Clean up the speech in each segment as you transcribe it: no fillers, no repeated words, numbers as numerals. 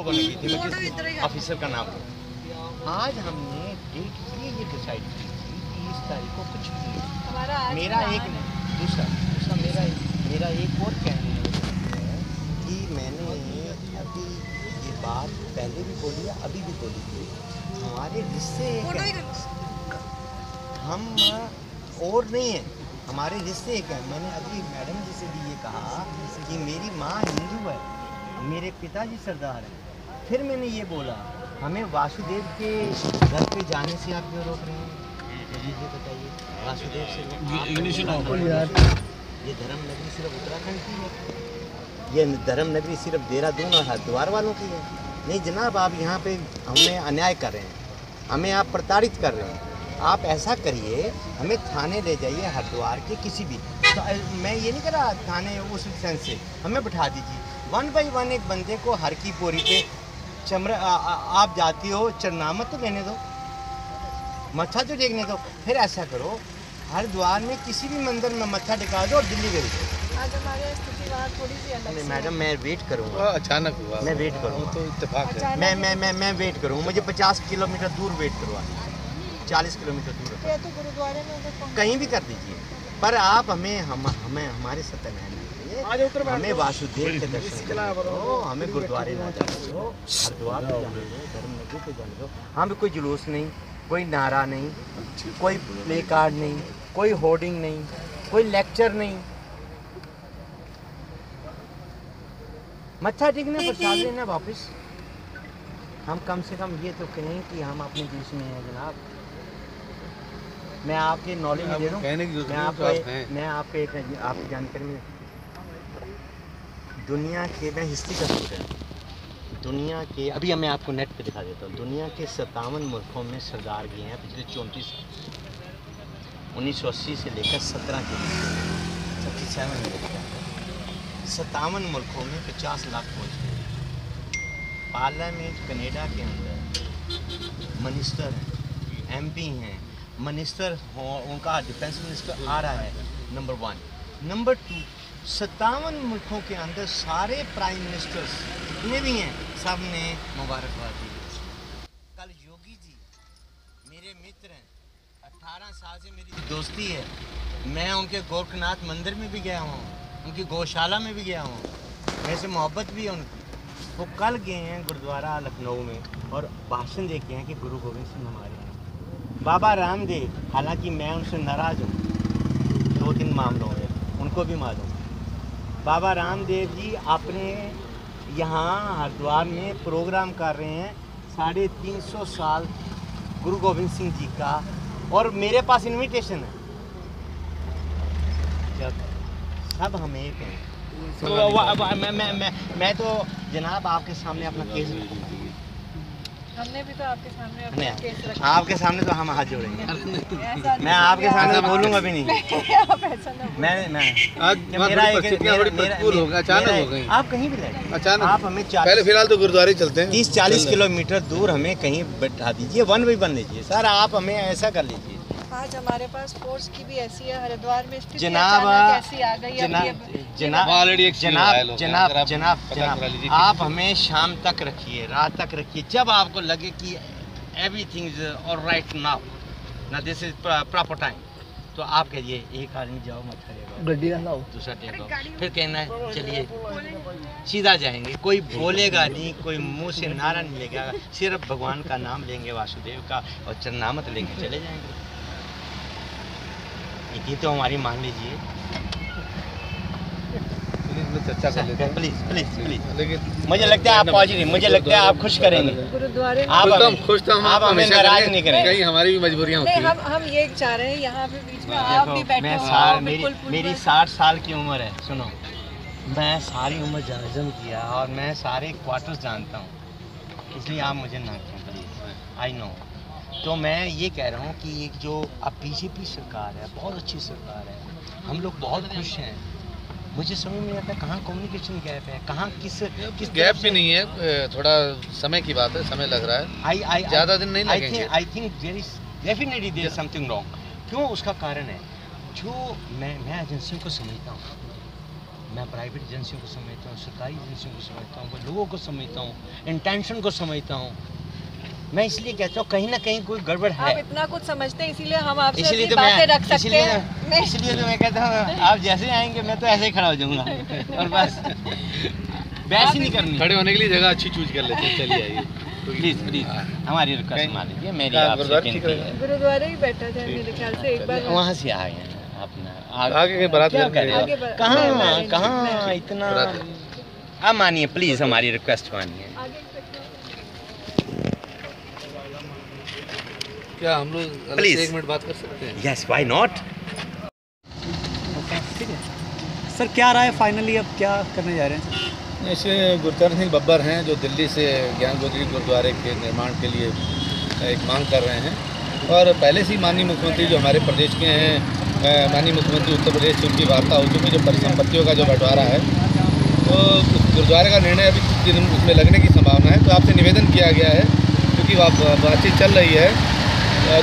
लोगों ने की थी, मैं किस ऑफिसर का नाम लूँ। आज हमने डेट ये डिसाइड की थी कि इस तारीख को कुछ भी नहीं। मेरा एक दूसरा मेरा एक और कहने है कि मैंने अभी ये बात पहले भी बोली है, अभी भी बोली थी, हमारे रिश्ते हम और नहीं है, हमारे रिश्ते एक है। मैंने अभी मैडम जी से भी ये कहा कि मेरी माँ हिंदू है, मेरे पिताजी सरदार हैं। फिर मैंने ये बोला हमें वासुदेव के घर पे जाने से आप क्यों रोक रहे हैं? मुझे बताइए, वासुदेव से ये धर्म नगरी सिर्फ उत्तराखंड की है, ये धर्म नगरी सिर्फ देहरादून और हरिद्वार वालों की है? नहीं जनाब, आप यहाँ पे हमें अन्याय कर रहे हैं, हमें आप प्रताड़ित कर रहे हैं। आप ऐसा करिए, हमें थाने ले जाइए, हरिद्वार के किसी भी, तो मैं ये नहीं कर रहा थाने उस सेंस से, हमें बिठा दीजिए 1 बाई 1 एक बंदे को हर की पोरी पे चमड़ा आप जाती हो, चरनामत तो लेने दो, मत्था तो टेकने दो। फिर ऐसा करो, हरिद्वार में किसी भी मंदिर में मत्था टिका दो और दिल्ली भेज दो। आज हमारे स्थिति वहाँ थोड़ी सी अलग है। मैडम मैं वेट करूँगा, अचानक हुआ, मैं वेट करूँगा, तो इत्तेफाक है। मैं वेट करूँगा, मुझे 50 किलोमीटर दूर वेट करवा, 40 किलोमीटर दूर तो गुरुद्वारे में कहीं भी कर दीजिए, पर आप हमें हमारे सत्यनारायण हमें वासुदेव के दर्शन करो, हमें गुरुद्वारे ना जाने दो, हरिद्वार पे जाने दो, धर्म नगरी पे जाने दो। हमें कोई जुलूस नहीं, कोई नारा नहीं, कोई प्ले कार्ड नहीं, कोई होर्डिंग नहीं, कोई लेक्चर नहीं, मत्था टेकने प्रसाद लेना वापस। हम कम से कम ये तो कहें कि हम अपने देश में हैं जनाब। मैं आपके नॉलेज में दे रहा हूँ, मैं आपको एक आपकी जानकारी में, दुनिया के, मैं हिस्ट्री का स्टूडेंट, दुनिया के, अभी मैं आपको नेट पे दिखा देता हूँ, दुनिया के 57 मुल्कों में सरदार गए हैं पिछले 34 साल, 1980 से लेकर 17 के बीच 57 मुल्कों में 50 लाख पहुँच गए। पार्लियामेंट कनाडा के अंदर मिनिस्टर हैं, MP हैं, मिनिस्टर उनका डिफेंस मिनिस्टर आ रहा है, नंबर 1। नंबर 2, 57 मुल्कों के अंदर सारे प्राइम मिनिस्टर्स जितने भी हैं, सब ने मुबारकबाद दी। कल योगी जी मेरे मित्र हैं, 18 साल से मेरी दोस्ती है, मैं उनके गोरखनाथ मंदिर में भी गया हूँ, उनकी गौशाला में भी गया हूँ, मेरे से मोहब्बत भी है उनकी। वो कल गए हैं गुरुद्वारा लखनऊ में और भाषण दे के हैं कि गुरु गोविंद सिंह हमारे हैं। बाबा रामदेव, हालांकि मैं उनसे नाराज़ हूँ 2-3 मामलों में, उनको भी मालूम। बाबा रामदेव जी अपने यहाँ हरिद्वार में प्रोग्राम कर रहे हैं 350 साल गुरु गोविंद सिंह जी का, और मेरे पास इनविटेशन है। जब सब हम एक हैं, तो मैं तो जनाब आपके सामने अपना केस रखूँगा। हमने भी तो आपके सामने अपना केस रखा। आपके सामने तो हम हाथ जोड़ेंगे, मैं आपके सामने तो बोलूँगा भी नहीं। आप कहीं भी ले, अचानक आप हमें पहले फिलहाल तो गुरुद्वारे चलते हैं, 30-40 किलोमीटर दूर हमें कहीं बैठा दीजिए, 1 बाई 1 लीजिए सर, आप हमें ऐसा कर लीजिए। आज हमारे पास फोर्स की भी ऐसी है, हरिद्वार में स्थिति जनाब कैसी आ गई है। जनाब आप हमें शाम तक रखिए, रात तक रखिए, जब आपको लगे कि एवरीथिंग इज ऑलराइट नाउ, ना दिस इज प्रॉपर टाइम, तो आप कहिए एक आदमी जाओ मत्था टेको, दूसरा टेको, फिर कहना है चलिए सीधा जाएंगे। कोई बोलेगा नहीं, कोई मुंह से नारा नहीं लेगा, सिर्फ भगवान का नाम लेंगे, वासुदेव का, और चरनामत लेके चले जाएंगे। ये तो हमारी मान लीजिए, चर्चा कर लेते हैं, प्लीज प्लीज प्लीज। लेकिन मुझे लगता है आप पॉजिटिव, मुझे लगता है आप खुश करेंगे, गुरुद्वारे आप खुश, तो आप हमें नाराज नहीं करेंगे। कहीं हमारी भी मजबूरियां होती हैं। हम ये चाह रहे हैं, यहाँ पे बीच में आप भी बैठे हो, मेरी 60 साल की उम्र है, सुनो, मैं सारी उम्र जर्नलिज्म किया और मैं सारे क्वार्टर्स जानता हूँ, इसलिए आप मुझे ना करें प्लीज, आई नो। तो मैं ये कह रहा हूँ कि एक जो अब BJP सरकार है, बहुत अच्छी सरकार है, हम लोग बहुत खुश हैं। मुझे समझ में आता है कहाँ कम्युनिकेशन गैप है, कहाँ किस गैप भी नहीं है, थोड़ा समय की बात है, समय लग रहा है, ज़्यादा दिन नहीं लगेंगे। I think there is definitely there is something wrong. क्यों? उसका कारण है जो मैं एजेंसियों को समझता हूँ, मैं प्राइवेट एजेंसियों को समझता हूँ, सरकारी एजेंसियों को समझता हूँ, लोगों को समझता हूँ, इंटेंशन को समझता हूँ। मैं इसलिए कहता हूँ कहीं ना कहीं कोई गड़बड़ है। आप इतना कुछ समझते हैं इसीलिए हम आपसे इसलिए अपनी तो बातें रख सकते हैं। इसलिए तो मैं कहता हूँ आप जैसे आएंगे मैं तो ऐसे ही खड़ा हो जाऊँगा और बस बहस ही नहीं करनी। खड़े होने के लिए जगह अच्छी चूज कर लेते हैं। चलिए आइए प्लीज़ प्लीज़ हमारी रिक्वेस्ट मान लीजिए, मेरी आपसे विनती है। गुरुद्वारे ही बैठा था मेरे ख्याल से, एक बार वहाँ से आए हैं अपना आगे के बारात क्या घर करें? में कहाँ इतना आप मानिए प्लीज़, हमारी रिक्वेस्ट मानिए। क्या हम लोग Please. 1 मिनट बात कर सकते हैं? Yes why not. ठीक है सर, क्या राय फाइनली अब क्या करने जा रहे हैं सर? ऐसे गुरचरण सिंह बब्बर हैं जो दिल्ली से ज्ञान गोदरी गुरुद्वारे के निर्माण के लिए एक मांग कर रहे हैं, और पहले से ही माननीय मुख्यमंत्री जो हमारे प्रदेश के हैं, माननीय मुख्यमंत्री उत्तर प्रदेश से उनकी वार्ता हो चुकी, जो परिसंपत्तियों का जो बंटवारा है, तो गुरुद्वारे का निर्णय अभी कुछ दिन उसमें लगने की संभावना है। तो आपसे निवेदन किया गया है, क्योंकि बातचीत चल रही है।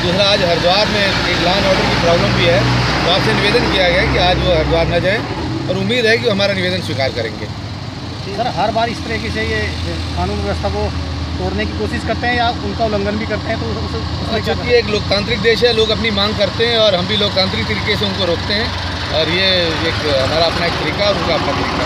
दूसरा, आज हरिद्वार में एक लॉ एंड ऑर्डर की प्रॉब्लम भी है, तो आपसे निवेदन किया गया है कि आज वो हरिद्वार न जाएँ, और उम्मीद है कि वो हमारा निवेदन स्वीकार करेंगे। सर, हर बार इस तरीके से ये कानून व्यवस्था को तोड़ने की कोशिश करते हैं या उनका उल्लंघन भी करते हैं, तो क्योंकि एक लोकतांत्रिक देश है, लोग अपनी मांग करते हैं और हम भी लोकतांत्रिक तरीके से उनको रोकते हैं, और ये एक हमारा अपना एक तरीका और उनका अपना तरीका।